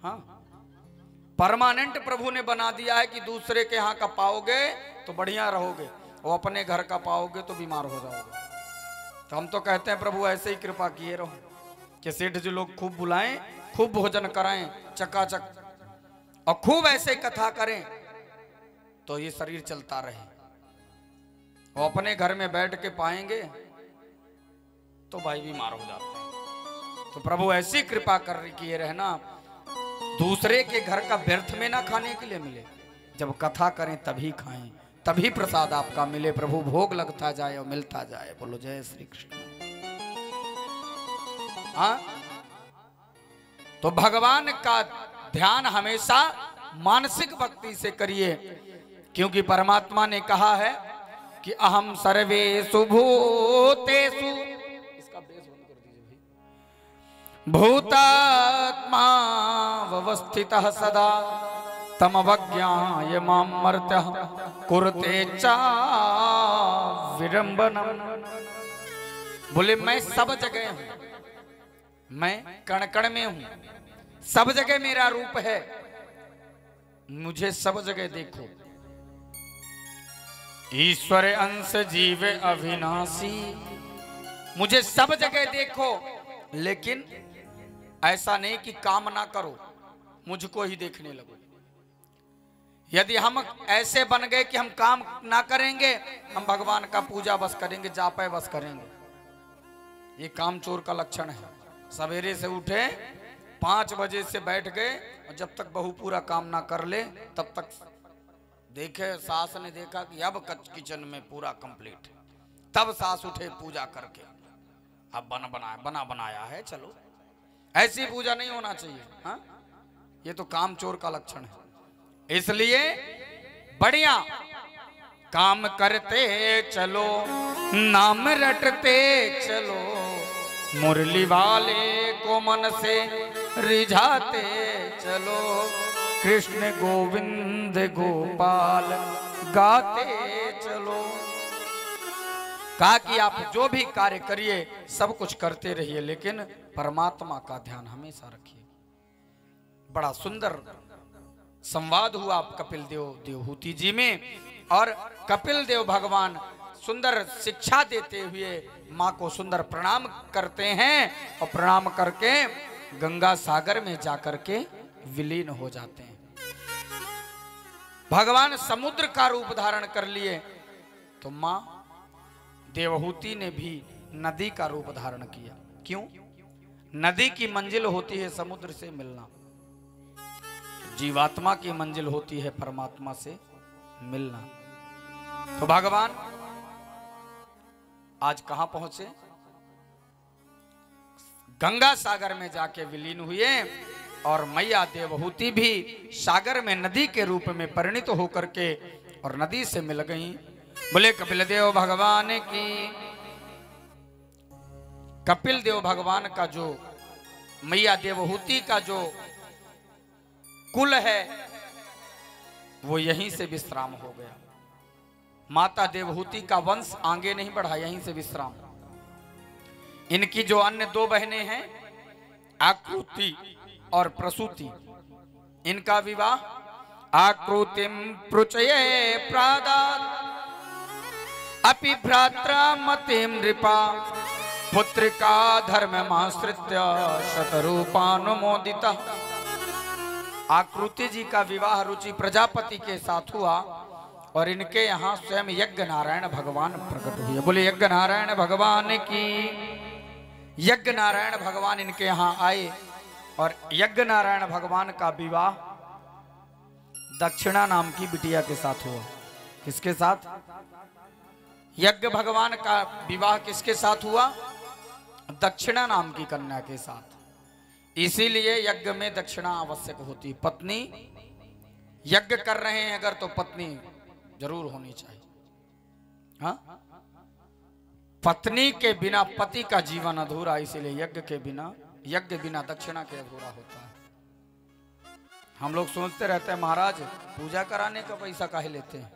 हाँ, परमानेंट प्रभु ने बना दिया है कि दूसरे के यहाँ का पाओगे तो बढ़िया रहोगे, और अपने घर का पाओगे तो बीमार हो जाओगे। तो हम तो कहते हैं प्रभु ऐसे ही कृपा किए रहो कि सेठ जी लोग खूब बुलाएं, खूब भोजन कराएं चकाचक, और खूब ऐसे कथा करें तो ये शरीर चलता रहे। और अपने घर में बैठ के पाएंगे तो भाई बीमार हो जाते हैं। तो प्रभु ऐसी कृपा कर किए रहना, दूसरे के घर का व्यर्थ में ना खाने के लिए मिले, जब कथा करें तभी खाएं, तभी प्रसाद आपका मिले। प्रभु भोग लगता जाए और मिलता जाए। बोलो जय श्री कृष्ण। हाँ, तो भगवान का ध्यान हमेशा मानसिक भक्ति से करिए, क्योंकि परमात्मा ने कहा है कि अहम सर्वेषु भूतेषु, इसका बेस बंद कर दीजिए भाई, भूतात्मा व्यवस्थितः सदा तमवज्ञाय मां मर्त्यः कुरुते चा विडम्बनम्। बोले मैं सब जगह हूं, मैं कण कण में हूं, सब जगह मेरा रूप है, मुझे सब जगह देखो। ईश्वर अंश जीव अविनाशी, मुझे सब जगह देखो, लेकिन ऐसा नहीं कि काम ना करो, मुझको ही देखने लगो। यदि हम ऐसे बन गए कि हम काम ना करेंगे, हम भगवान का पूजा बस करेंगे, जापे बस करेंगे, ये काम चोर का लक्षण है। सवेरे से उठे 5 बजे से बैठ गए, और जब तक बहू पूरा काम ना कर ले तब तक देखे, सास ने देखा कि अब किचन में पूरा कंप्लीट है, तब सास उठे पूजा करके, अब बना बनाया है, चलो। ऐसी पूजा नहीं होना चाहिए। हाँ, ये तो काम चोर का लक्षण है। इसलिए बढ़िया काम करते चलो, नाम रटते चलो, मुरली वाले को मन से रिझाते चलो, कृष्ण गोविंद गोपाल गाते चलो। कहा कि आप जो भी कार्य करिए, सब कुछ करते रहिए, लेकिन परमात्मा का ध्यान हमेशा रखिए। बड़ा सुंदर संवाद हुआ कपिल देव देवहूति जी में, और कपिल देव भगवान सुंदर शिक्षा देते हुए माँ को सुंदर प्रणाम करते हैं, और प्रणाम करके गंगा सागर में जाकर के विलीन हो जाते हैं। भगवान समुद्र का रूप धारण कर लिए, तो माँ देवहूति ने भी नदी का रूप धारण किया। क्यों? नदी की मंजिल होती है समुद्र से मिलना, जीवात्मा की मंजिल होती है परमात्मा से मिलना। तो भगवान आज कहां पहुंचे? गंगा सागर में जाके विलीन हुए, और मैया देवहूति भी सागर में नदी के रूप में परिणित होकर के और नदी से मिल गई। बोले कपिल देव भगवान की। कपिल देव भगवान का जो मैया देवहूति का जो कुल है, वो यहीं से विश्राम हो गया। माता देवहूति का वंश आगे नहीं बढ़ा, यहीं से विश्राम। इनकी जो अन्य 2 बहनें हैं, आकृति और प्रसूति, इनका विवाह आकृतिम पृचये प्रादात् अपि भ्रात्रा मतिम नृपा पुत्रिका धर्ममाश्रित्य शतरूपानुमोदिता। आकृति जी का विवाह रुचि प्रजापति के साथ हुआ, और इनके यहाँ स्वयं यज्ञ नारायण भगवान प्रकट हुए। बोले यज्ञ नारायण भगवान की। यज्ञ नारायण भगवान इनके यहाँ आए, और यज्ञ नारायण भगवान का विवाह दक्षिणा नाम की बिटिया के साथ हुआ। किसके साथ? यज्ञ भगवान का विवाह किसके साथ हुआ? दक्षिणा नाम की कन्या के साथ। इसीलिए यज्ञ में दक्षिणा आवश्यक होती। पत्नी यज्ञ कर रहे हैं अगर, तो पत्नी जरूर होनी चाहिए। हाँ, पत्नी के बिना पति का जीवन अधूरा, इसीलिए यज्ञ बिना दक्षिणा के अधूरा होता है। हम लोग सोचते रहते हैं महाराज पूजा कराने का पैसा काहे लेते हैं,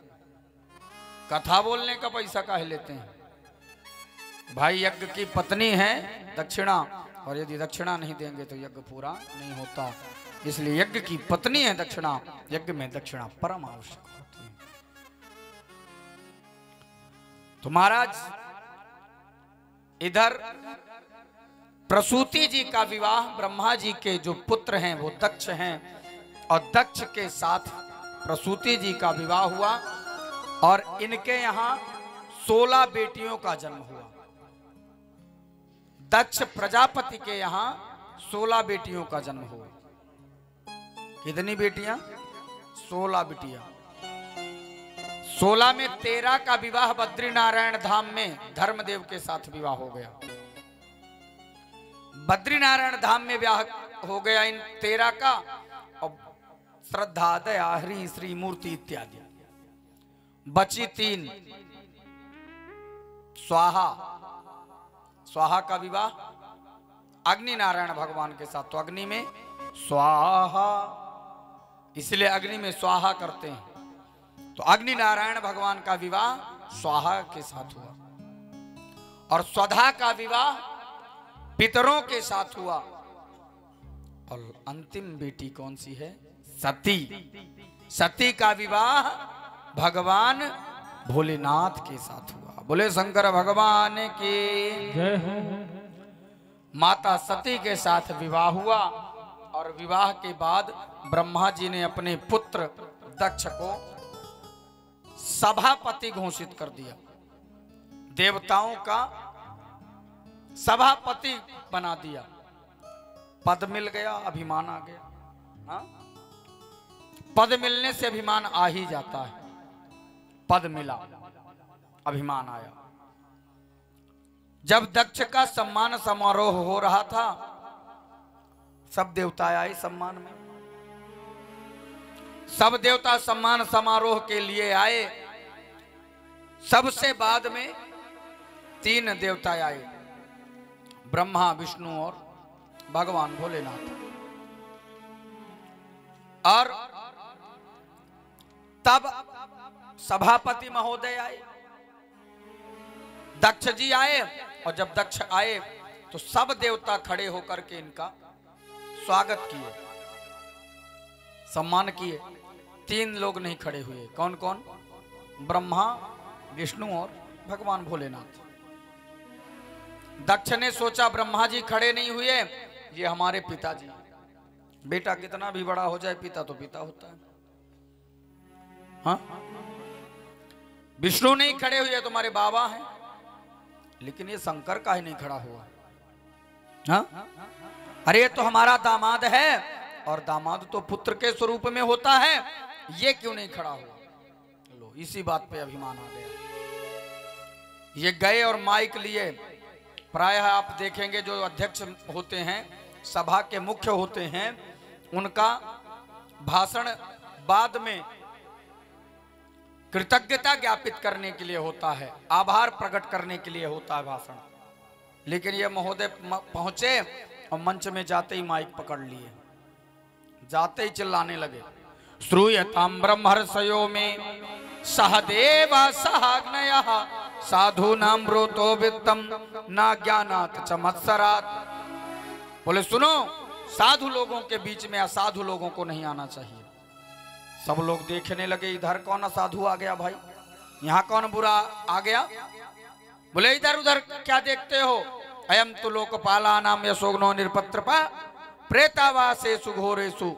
कथा बोलने का पैसा काहे लेते हैं। भाई यज्ञ की पत्नी है दक्षिणा, और यदि दक्षिणा नहीं देंगे तो यज्ञ पूरा नहीं होता। इसलिए यज्ञ की पत्नी है दक्षिणा, यज्ञ में दक्षिणा परम आवश्यक होती है। तो महाराज इधर प्रसूति जी का विवाह ब्रह्मा जी के जो पुत्र हैं वो दक्ष हैं, और दक्ष के साथ प्रसूति जी का विवाह हुआ और इनके यहाँ 16 बेटियों का जन्म हुआ। दक्ष प्रजापति के यहाँ 16 बेटियों का जन्म हुआ। कितनी बेटियां? 16 बेटियां। 16 में 13 का विवाह बद्रीनारायण धाम में धर्मदेव के साथ विवाह हो गया। बद्रीनारायण धाम में विवाह हो गया इन 13 का, और श्रद्धा दया हरि श्री मूर्ति इत्यादि। बची 3 स्वाहा। स्वाहा का विवाह अग्नि नारायण भगवान के साथ, तो अग्नि में स्वाहा, इसलिए अग्नि में स्वाहा करते हैं। तो अग्नि नारायण भगवान का विवाह स्वाहा के साथ हुआ, और स्वधा का विवाह पितरों के साथ हुआ। और अंतिम बेटी कौन सी है? सती। सती का विवाह भगवान भोलेनाथ के साथ हुआ। बोले शंकर भगवान की जय हो। माता सती के साथ विवाह हुआ, और विवाह के बाद ब्रह्मा जी ने अपने पुत्र दक्ष को सभापति घोषित कर दिया। देवताओं का सभापति बना दिया। पद मिल गया, अभिमान आ गया। हाँ? पद मिलने से अभिमान आ ही जाता है। पद मिला, अभिमान आया। जब दक्ष का सम्मान समारोह हो रहा था, सब देवता आए सम्मान में। सब देवता सम्मान समारोह के लिए आए। सबसे बाद में 3 देवता आए, ब्रह्मा विष्णु और भगवान भोलेनाथ। और तब सभापति महोदय आए, दक्ष जी आए। और जब दक्ष आए तो सब देवता खड़े होकर के इनका स्वागत किए, सम्मान किए। 3 लोग नहीं खड़े हुए। कौन कौन? ब्रह्मा विष्णु और भगवान भोलेनाथ। दक्ष ने सोचा ब्रह्मा जी खड़े नहीं हुए, ये हमारे पिताजी। बेटा कितना भी बड़ा हो जाए, पिता तो पिता होता है। हाँ? विष्णु नहीं खड़े हुए, तुम्हारे बाबा हैं। लेकिन ये शंकर का ही नहीं खड़ा हुआ। हाँ? अरे ये तो हमारा दामाद है, और दामाद तो पुत्र के स्वरूप में होता है, ये क्यों नहीं खड़ा हुआ? लो, इसी बात पे अभिमान आ गया। ये गए और माइक लिए। प्रायः आप देखेंगे जो अध्यक्ष होते हैं, सभा के मुख्य होते हैं, उनका भाषण बाद में कृतज्ञता ज्ञापित करने के लिए होता है, आभार प्रकट करने के लिए होता है भाषण। लेकिन ये महोदय पहुंचे और मंच में जाते ही माइक पकड़ लिए, जाते ही चिल्लाने लगे, श्रूयतां ब्रह्मर्षयो में सहदेव सहाग्नयः साधूनां ब्रूतो वित्तम ना ज्ञानात् चमत्सरात्। बोले सुनो, साधु लोगों के बीच में असाधु लोगों को नहीं आना चाहिए। सब लोग देखने लगे, इधर कौन असाधु आ गया भाई, यहाँ कौन बुरा आ गया। बोले इधर उधर क्या देखते हो, अयम तो लोकपाला नाम यशोग्नो निरपत्रपा प्रेतावासेषु घोरेषु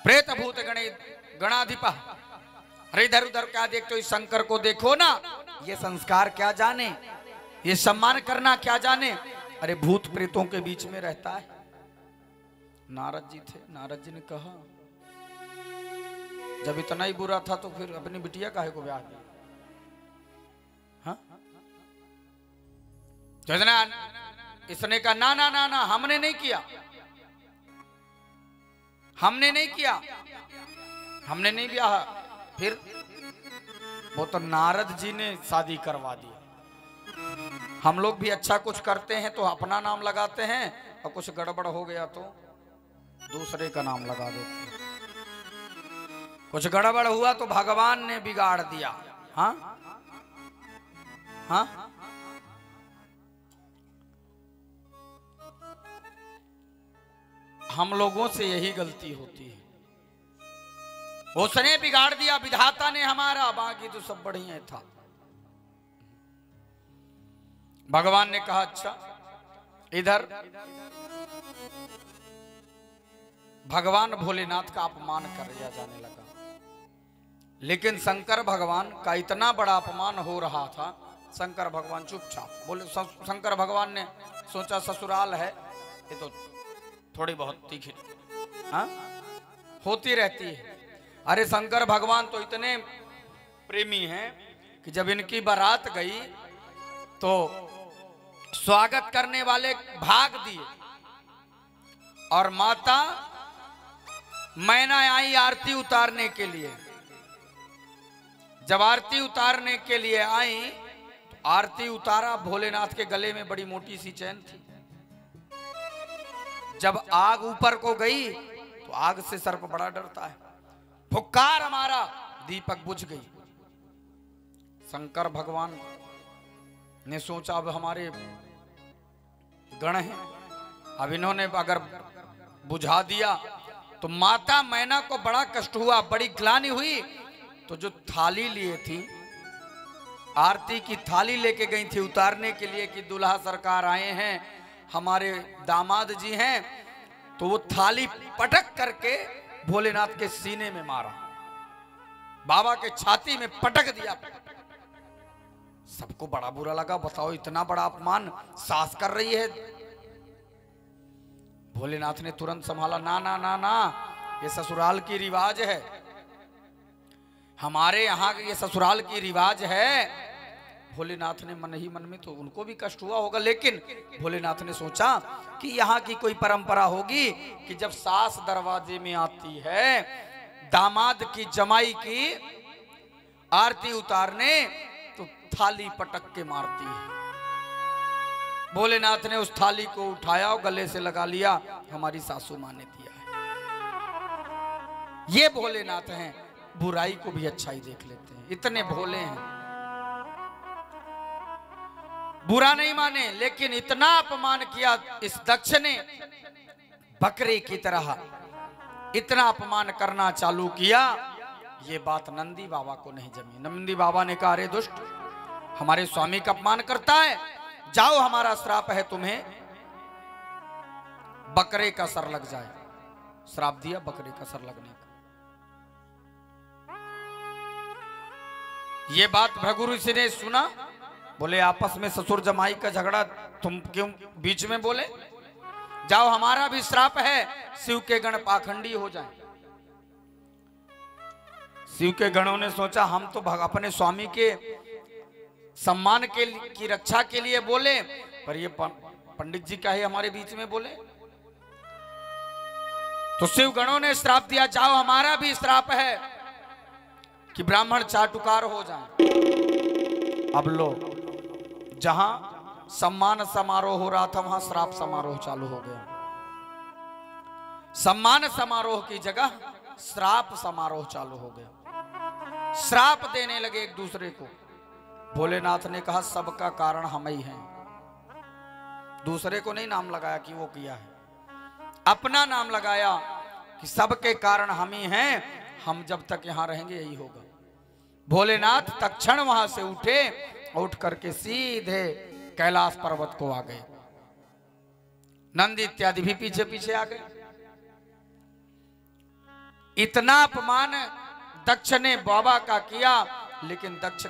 प्रेत भूत गणाधिपा। अरे इधर उधर क्या देखते हो, इस शंकर को देखो ना, ये संस्कार क्या जाने, ये सम्मान करना क्या जाने। अरे भूत प्रेतों के बीच में रहता है। नारद जी थे, नारद जी ने कहा जब इतना ही बुरा था तो फिर अपनी बिटिया काहे को ब्याह दिया। हाँ? इसने कहा ना ना ना ना, हमने नहीं किया, हमने नहीं किया, हमने नहीं ब्याह। फिर वो तो नारद जी ने शादी करवा दी। हम लोग भी अच्छा कुछ करते हैं तो अपना नाम लगाते हैं, और कुछ गड़बड़ हो गया तो दूसरे का नाम लगा देते हैं। कुछ गड़बड़ हुआ तो भगवान ने बिगाड़ दिया। हाँ? हाँ? हम लोगों से यही गलती होती है। उसने बिगाड़ दिया, विधाता ने हमारा, बाकी तो सब बढ़िया था। भगवान ने कहा अच्छा इधर भगवान भोलेनाथ का अपमान कर दिया जाने लगा। लेकिन शंकर भगवान का इतना बड़ा अपमान हो रहा था, शंकर भगवान चुपचाप बोले। शंकर भगवान ने सोचा ससुराल है, ये तो थोड़ी बहुत तीखी होती रहती है। अरे शंकर भगवान तो इतने प्रेमी हैं कि जब इनकी बारात गई तो स्वागत करने वाले भाग दिए और माता मैना आई आरती उतारने के लिए। जब आरती उतारने के लिए आई तो आरती उतारा, भोलेनाथ के गले में बड़ी मोटी सी चैन थी। जब आग ऊपर को गई तो आग से सर्प बड़ा डरता है, फुक्कार मारा, दीपक बुझ गई। शंकर भगवान ने सोचा अब हमारे गण हैं, अब इन्होंने अगर बुझा दिया तो माता मैना को बड़ा कष्ट हुआ, बड़ी ग्लानि हुई। तो जो थाली लिए थी, आरती की थाली लेके गई थी उतारने के लिए कि दूल्हा सरकार आए हैं, हमारे दामाद जी हैं, तो वो थाली पटक करके भोलेनाथ के सीने में मारा, बाबा के छाती में पटक दिया। सबको बड़ा बुरा लगा, बताओ इतना बड़ा अपमान सास कर रही है। भोलेनाथ ने तुरंत संभाला, ना ना ना ना, ये ससुराल की रिवाज है, हमारे यहाँ ये ससुराल की रिवाज है। भोलेनाथ ने मन ही मन में, तो उनको भी कष्ट हुआ होगा, लेकिन भोलेनाथ ने सोचा कि यहाँ की कोई परंपरा होगी कि जब सास दरवाजे में आती है दामाद की जमाई की आरती उतारने तो थाली पटक के मारती है। भोलेनाथ ने उस थाली को उठाया और गले से लगा लिया, हमारी सासू माँ ने दिया है। ये भोलेनाथ हैं, बुराई को भी अच्छाई देख लेते हैं, इतने भोले हैं, बुरा नहीं माने। लेकिन इतना अपमान किया इस दक्ष ने, बकरे की तरह इतना अपमान करना चालू किया। ये बात नंदी बाबा को नहीं जमी। नंदी बाबा ने कहा, अरे दुष्ट, हमारे स्वामी का अपमान करता है, जाओ हमारा श्राप है तुम्हें बकरे का सर लग जाए। श्राप दिया बकरे का सर लगने का। ये बात भृगु ऋषि ने सुना, बोले आपस में ससुर जमाई का झगड़ा तुम क्यों बीच में बोले, जाओ हमारा भी श्राप है, शिव के गण पाखंडी हो जाएं। शिव के गणों ने सोचा हम तो अपने स्वामी के सम्मान की रक्षा के लिए बोले, पर ये पंडित जी का ही हमारे बीच में बोले। तो शिव गणों ने श्राप दिया, जाओ हमारा भी श्राप है कि ब्राह्मण चाटुकार हो जाएं। अब लो, जहां सम्मान समारोह हो रहा था वहां श्राप समारोह चालू हो गया। सम्मान समारोह की जगह श्राप समारोह चालू हो गया। श्राप देने लगे एक दूसरे को। भोलेनाथ ने कहा सबका कारण हम ही हैं। दूसरे को नहीं नाम लगाया कि वो किया है, अपना नाम लगाया कि सबके कारण हम ही हैं, हम जब तक यहां रहेंगे यही होगा। भोलेनाथ तत्क्षण वहां से उठे, उठ करके सीधे कैलाश पर्वत को आ गए। नंदी इत्यादि भी पीछे पीछे आ गए। इतना अपमान दक्ष ने बाबा का किया, लेकिन दक्ष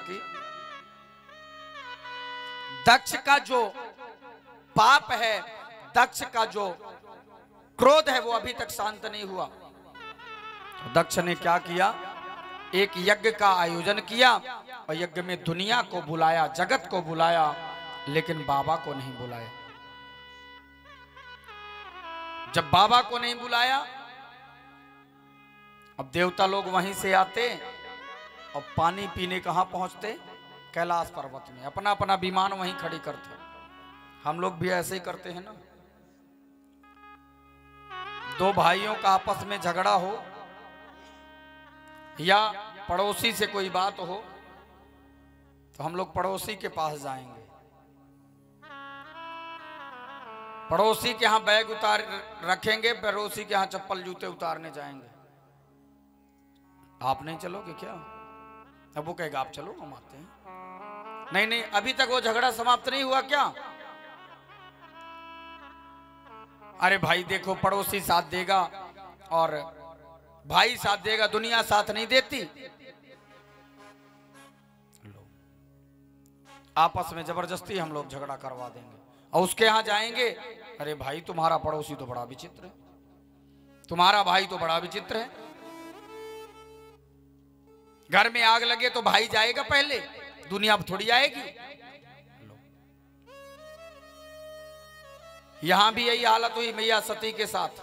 का जो पाप है, दक्ष का जो क्रोध है, वो अभी तक शांत नहीं हुआ। तो दक्ष ने क्या किया, एक यज्ञ का आयोजन किया और यज्ञ में दुनिया को बुलाया, जगत को बुलाया, लेकिन बाबा को नहीं बुलाया। जब बाबा को नहीं बुलाया, अब देवता लोग वहीं से आते और पानी पीने कहां पहुंचते, कैलाश पर्वत में। अपना अपना विमान वहीं खड़ी करते। हम लोग भी ऐसे ही करते हैं ना। दो भाइयों का आपस में झगड़ा हो या पड़ोसी से कोई बात हो तो हम लोग पड़ोसी के पास जाएंगे। पड़ोसी के यहाँ बैग उतार रखेंगे, पड़ोसी के यहाँ चप्पल जूते उतारने जाएंगे। आप नहीं चलोगे क्या? अब वो कहेगा आप चलो, हम आते हैं। नहीं नहीं, अभी तक वो झगड़ा समाप्त नहीं हुआ क्या? अरे भाई देखो, पड़ोसी साथ देगा और भाई साथ देगा, दुनिया साथ नहीं देती। आपस में जबरदस्ती हम लोग झगड़ा करवा देंगे और उसके यहां जाएंगे। अरे भाई तुम्हारा पड़ोसी तो बड़ा विचित्र है, तुम्हारा भाई तो बड़ा विचित्र है। घर में आग लगे तो भाई जाएगा पहले, दुनिया थोड़ी आएगी। यहां भी यही हालत हुई मैया सती के साथ।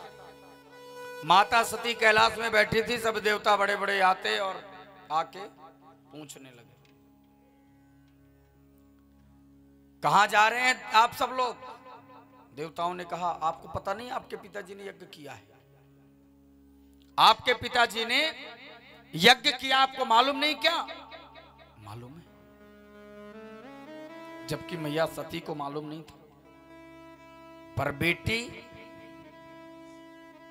माता सती कैलाश में बैठी थी, सब देवता बड़े बड़े आते और आके पूछने लगे कहां जा रहे हैं आप सब लोग? देवताओं ने कहा आपको पता नहीं, आपके पिताजी ने यज्ञ किया है, आपके पिताजी ने यज्ञ किया, आपको मालूम नहीं क्या? मालूम है, जबकि मैया सती को मालूम नहीं था। पर बेटी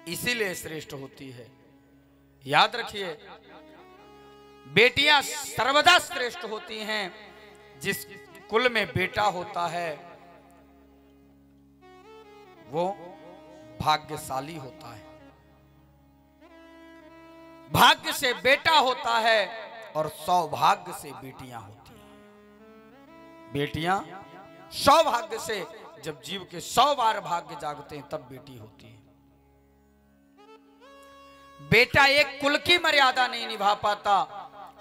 इसीलिए श्रेष्ठ होती है, याद रखिए, बेटियां सर्वदा श्रेष्ठ होती हैं। जिस कुल में बेटा होता है वो भाग्यशाली होता है, भाग्य से बेटा होता है और सौभाग्य से बेटियां होती हैं। बेटियां सौभाग्य से, जब जीव के 100 बार भाग्य जागते हैं तब बेटी होती है। बेटा एक कुल की मर्यादा नहीं निभा पाता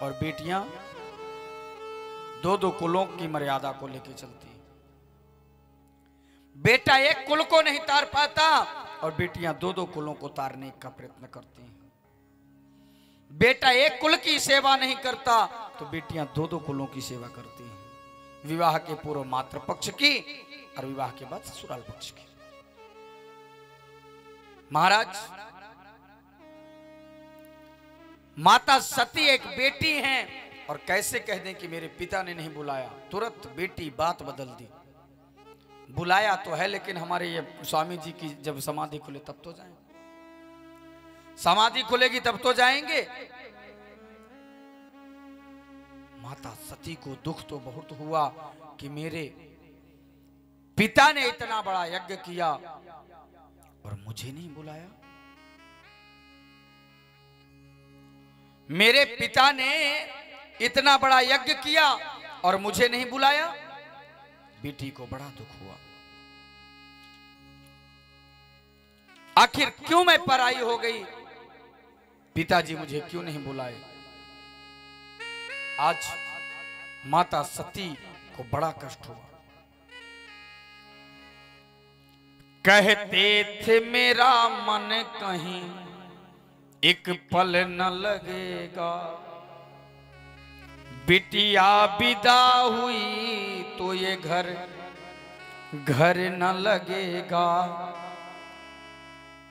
और बेटियां 2-2 कुलों की मर्यादा को लेकर चलती है। बेटा एक कुल को नहीं तार पाता और बेटियां 2-2 कुलों को तारने का प्रयत्न करती हैं। बेटा एक कुल की सेवा नहीं करता तो बेटियां 2-2 कुलों की सेवा करती हैं। विवाह के पूर्व मातृ पक्ष की और विवाह के बाद ससुराल पक्ष की। महाराज, माता सती एक बेटी हैं और कैसे कह दें कि मेरे पिता ने नहीं बुलाया, तुरंत बेटी बात बदल दी। बुलाया तो है, लेकिन हमारे ये स्वामी जी की जब समाधि खुले तब तो जाएंगे, समाधि खुलेगी तब तो जाएंगे। माता सती को दुख तो बहुत हुआ कि मेरे पिता ने इतना बड़ा यज्ञ किया और मुझे नहीं बुलाया। मेरे पिता ने इतना बड़ा यज्ञ किया और मुझे नहीं बुलाया। बेटी को बड़ा दुख हुआ, आखिर क्यों मैं पराई हो गई, पिताजी मुझे क्यों नहीं बुलाए। आज माता सती को बड़ा कष्ट हुआ। कहते थे मेरा मन कहीं एक पल न लगेगा, बिटिया विदा हुई तो ये घर घर न लगेगा।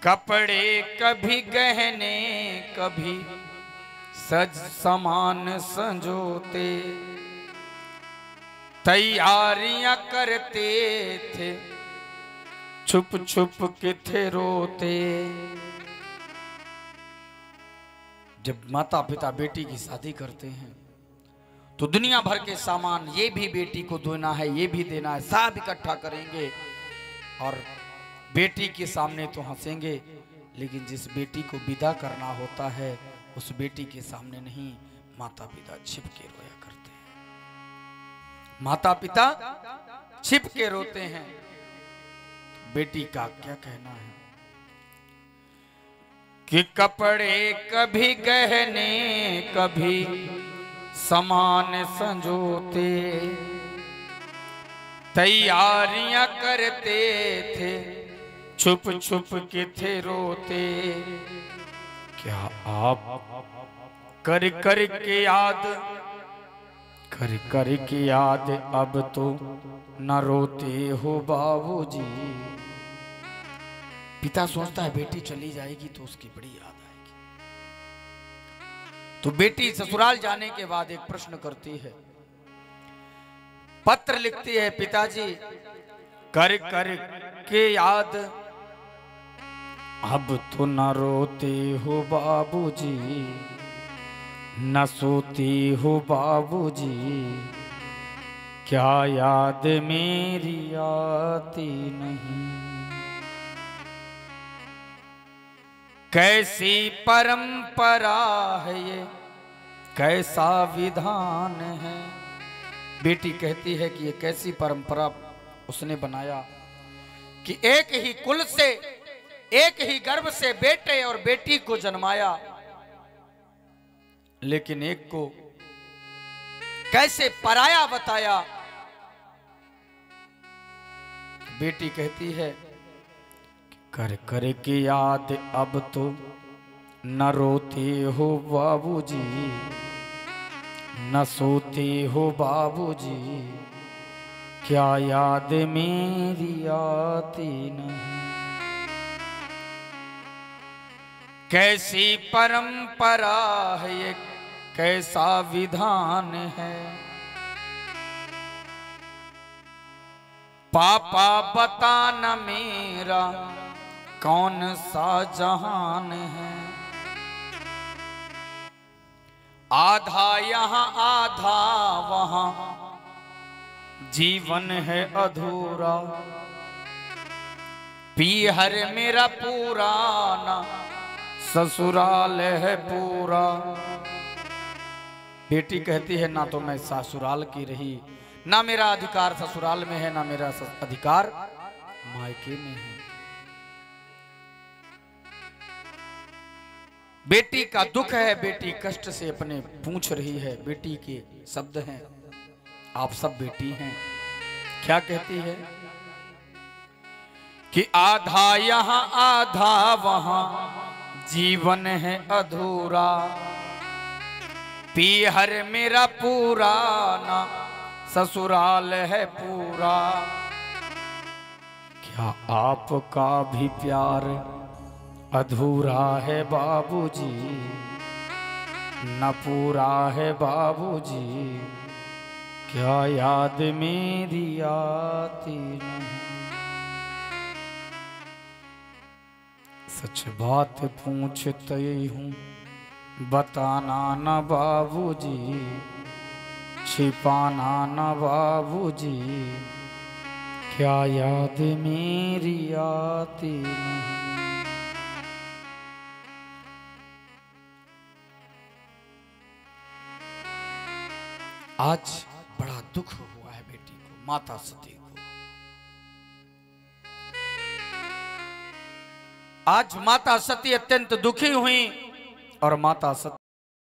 कपड़े कभी गहने कभी सज सामान संजोते, तैयारियां करते थे छुप छुप के थे रोते। जब माता पिता बेटी की शादी करते हैं तो दुनिया भर के सामान, ये भी बेटी को देना है, ये भी देना है, सब इकट्ठा करेंगे और बेटी के सामने तो हंसेंगे, लेकिन जिस बेटी को विदा करना होता है उस बेटी के सामने नहीं, माता पिता छिप के रोया करते हैं। माता पिता छिप के रोते हैं। बेटी का क्या कहना है कि कपड़े कभी गहने कभी सामान संजोते, तैयारियां करते थे छुप छुप के थे रोते। क्या आप कर कर के याद, कर कर के याद अब तो न रोते हो बाबूजी। पिता सोचता है बेटी चली जाएगी तो उसकी बड़ी याद आएगी। तो बेटी ससुराल जाने के बाद एक प्रश्न करती है, पत्र लिखती है, पिताजी कर कर करके याद अब तो न रोते हो बाबूजी, न सोती हो बाबूजी, क्या याद मेरी आती नहीं। कैसी परंपरा है ये, कैसा विधान है। बेटी कहती है कि ये कैसी परंपरा उसने बनाया कि एक ही कुल से, एक ही गर्भ से बेटे और बेटी को जन्माया, लेकिन एक को कैसे पराया बताया। बेटी कहती है कर कर के याद अब तो न रोते हो बाबूजी, न सोते हो बाबूजी, क्या याद मेरी आती नहीं। कैसी परंपरा है ये, कैसा विधान है। पापा बताना मेरा कौन सा जहान है। आधा यहाँ आधा वहां, जीवन है अधूरा। पीहर मेरा पुराना, ससुराल है पूरा। बेटी कहती है ना तो मैं ससुराल की रही, ना मेरा अधिकार ससुराल में है, ना मेरा अधिकार मायके में है। बेटी का दुख है, बेटी कष्ट से अपने पूछ रही है। बेटी के शब्द हैं, आप सब बेटी हैं। क्या कहती है कि आधा यहाँ आधा वहां, जीवन है अधूरा। पीहर मेरा पुराना, ससुराल है पूरा। क्या आपका भी प्यार अधूरा है बाबूजी, न पूरा है बाबूजी, क्या याद मेरी आती नहीं। सच बात पूछते हूँ बताना न बाबूजी, छिपाना न बाबूजी, क्या याद मेरी आती नहीं। आज बड़ा दुख हुआ है बेटी को, माता सती को। आज माता सती अत्यंत दुखी हुई और माता सती